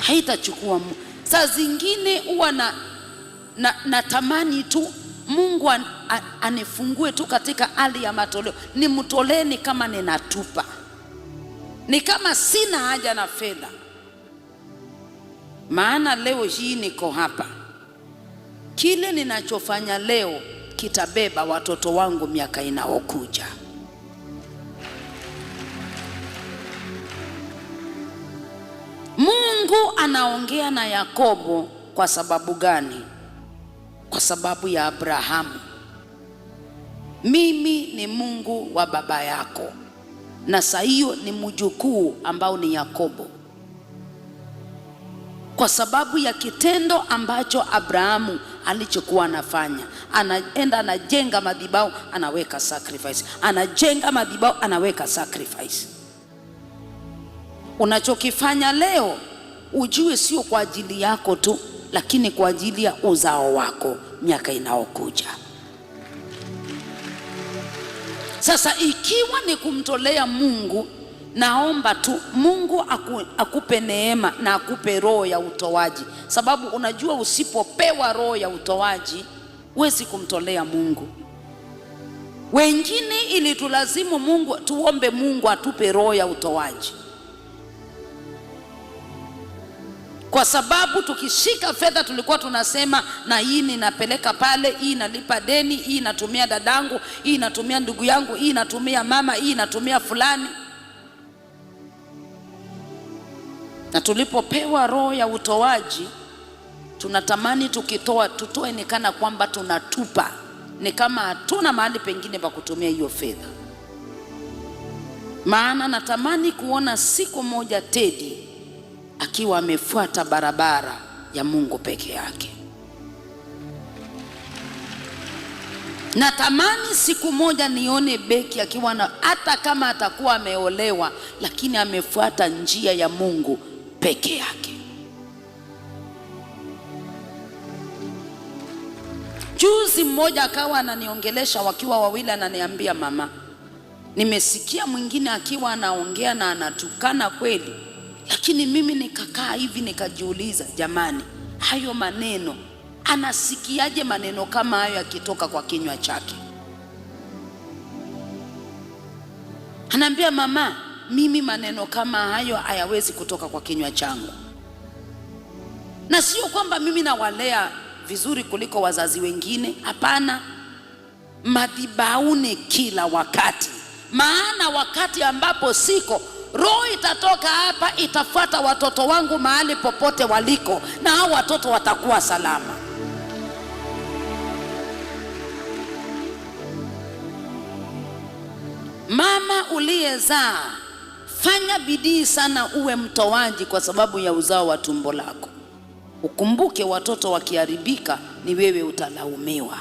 haitachukua. Saa zingine huwa natamani tu Mungu anifungue tu katika hali ya matoleo, nimtoleni kama ninatupa, ni kama sina haja na fedha. Maana leo hii niko hapa, kile ninachofanya leo kitabeba watoto wangu miaka inayokuja. Mungu anaongea na Yakobo kwa sababu gani? Kwa sababu ya Abrahamu. Mimi ni Mungu wa baba yako, na saa hiyo ni mjukuu ambao ni Yakobo, kwa sababu ya kitendo ambacho Abrahamu alichokuwa anafanya. Anaenda anajenga madhabahu, anaweka sacrifice, anajenga madhabahu, anaweka sacrifice. Unachokifanya leo ujue sio kwa ajili yako tu, lakini kwa ajili ya uzao wako miaka inayokuja. Sasa ikiwa ni kumtolea Mungu, naomba tu Mungu akupe neema na akupe roho ya utoaji, sababu unajua usipopewa roho ya utoaji huwezi kumtolea Mungu. Wengine ili tulazimu Mungu, tuombe Mungu atupe roho ya utoaji, kwa sababu tukishika fedha tulikuwa tunasema na hii ninapeleka pale, hii nalipa deni, hii natumia dadangu, hii natumia ndugu yangu, hii natumia mama, hii natumia fulani. Na tulipopewa roho ya utoaji, tunatamani tukitoa tutoe ni kana kwamba tunatupa, ni kama hatuna mahali pengine pa kutumia hiyo fedha. Maana natamani kuona siku moja Teddy akiwa amefuata barabara ya Mungu peke yake. Natamani siku moja nione Beki akiwa na, hata kama atakuwa ameolewa, lakini amefuata njia ya Mungu peke yake. Juzi mmoja akawa ananiongelesha wakiwa wawili, ananiambia mama, nimesikia mwingine akiwa anaongea na anatukana kweli, lakini mimi nikakaa hivi nikajiuliza, jamani, hayo maneno anasikiaje maneno kama hayo yakitoka kwa kinywa chake? Anaambia mama, mimi maneno kama hayo hayawezi kutoka kwa kinywa changu. Na sio kwamba mimi nawalea vizuri kuliko wazazi wengine, hapana. Madhabahuni kila wakati, maana wakati ambapo siko, roho itatoka hapa, itafuata watoto wangu mahali popote waliko, na hao watoto watakuwa salama. Mama uliyezaa, fanya bidii sana uwe mtoaji kwa sababu ya uzao wa tumbo lako. Ukumbuke watoto wakiharibika ni wewe utalaumiwa.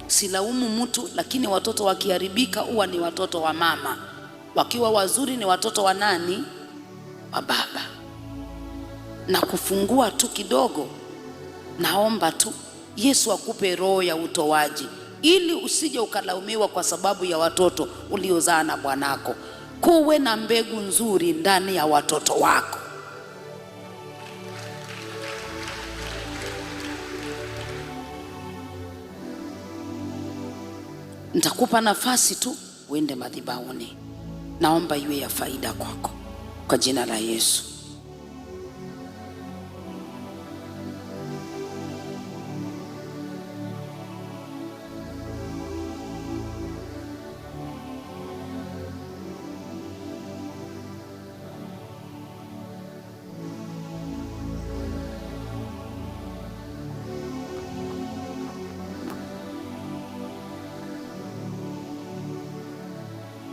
Silaumu mtu, lakini watoto wakiharibika huwa ni watoto wa mama, wakiwa wazuri ni watoto wa nani? Wa baba. Na kufungua tu kidogo, naomba tu Yesu akupe roho ya utoaji, ili usije ukalaumiwa kwa sababu ya watoto uliozaa na bwanako. Kuwe na mbegu nzuri ndani ya watoto wako. Nitakupa nafasi tu uende madhabahuni. Naomba iwe ya faida kwako kwa jina la Yesu.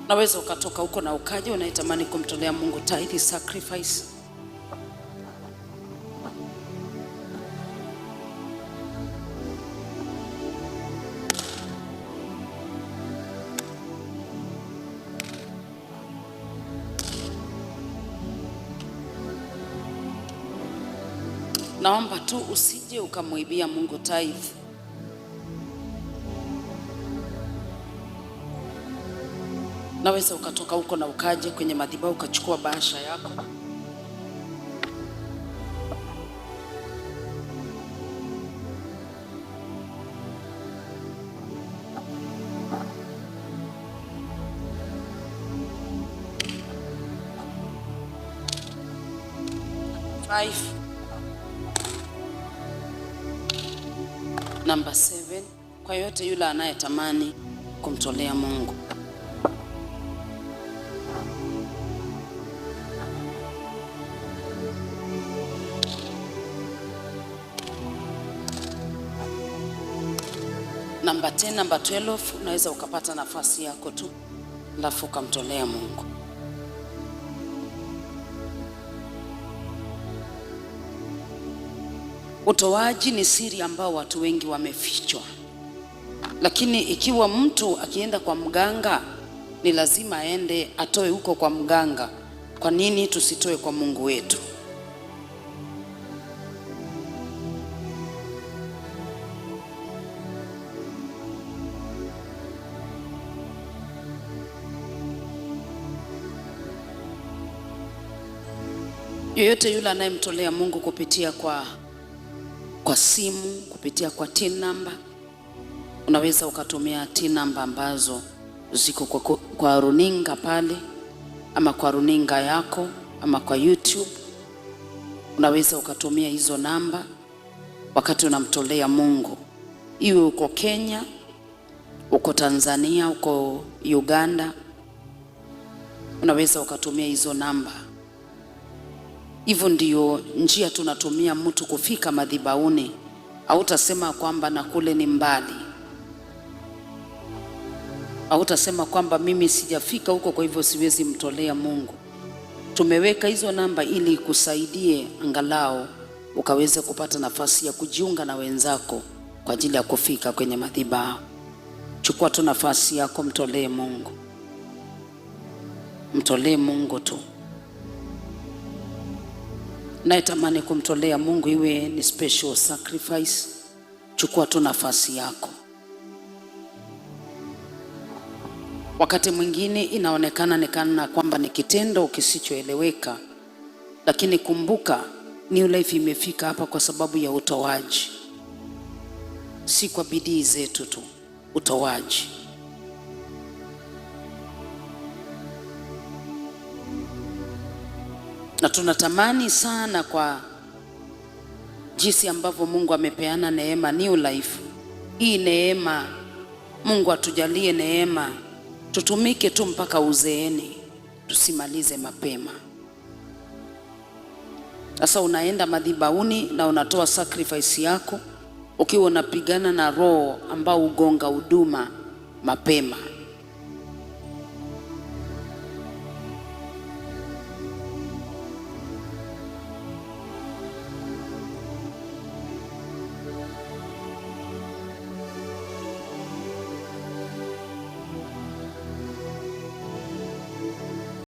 Naweza ukatoka huko na ukaje unaitamani kumtolea Mungu tithe sacrifice. Naomba tu usije ukamwibia Mungu tithe. Unaweza ukatoka huko na ukaje kwenye madhabahu ukachukua bahasha yako. Number 7, kwa yote yule anayetamani kumtolea Mungu. Number 10, number 12, unaweza ukapata nafasi yako tu alafu ukamtolea Mungu. Utoaji ni siri ambao watu wengi wamefichwa, lakini ikiwa mtu akienda kwa mganga ni lazima aende atoe huko kwa mganga. Kwa nini tusitoe kwa Mungu wetu? Yoyote yule anayemtolea Mungu kupitia kwa simu, kupitia kwa TIN number, unaweza ukatumia TIN number ambazo ziko kwa runinga pale, ama kwa runinga yako, ama kwa YouTube. Unaweza ukatumia hizo namba wakati unamtolea Mungu, iwe uko Kenya, uko Tanzania, uko Uganda, unaweza ukatumia hizo namba. Hivyo ndio njia tunatumia mtu kufika madhabahuni. Hautasema kwamba na kule ni mbali, hautasema kwamba mimi sijafika huko kwa hivyo siwezi mtolea Mungu. Tumeweka hizo namba ili kusaidie angalau ukaweze kupata nafasi ya kujiunga na wenzako kwa ajili ya kufika kwenye madhabahu. Chukua tu nafasi yako, mtolee Mungu, mtolee Mungu tu. Nayetamani kumtolea Mungu iwe ni special sacrifice, chukua tu nafasi yako. Wakati mwingine inaonekana kwamba ni kitendo kisichoeleweka, lakini kumbuka New Life imefika hapa kwa sababu ya utoaji, si kwa bidii zetu tu, utoaji. Na tunatamani sana kwa jinsi ambavyo Mungu amepeana neema New Life. Hii neema, Mungu atujalie neema, tutumike tu mpaka uzeeni, tusimalize mapema. Sasa unaenda madhabahuni na unatoa sacrifice yako ukiwa unapigana na roho ambao ugonga huduma mapema.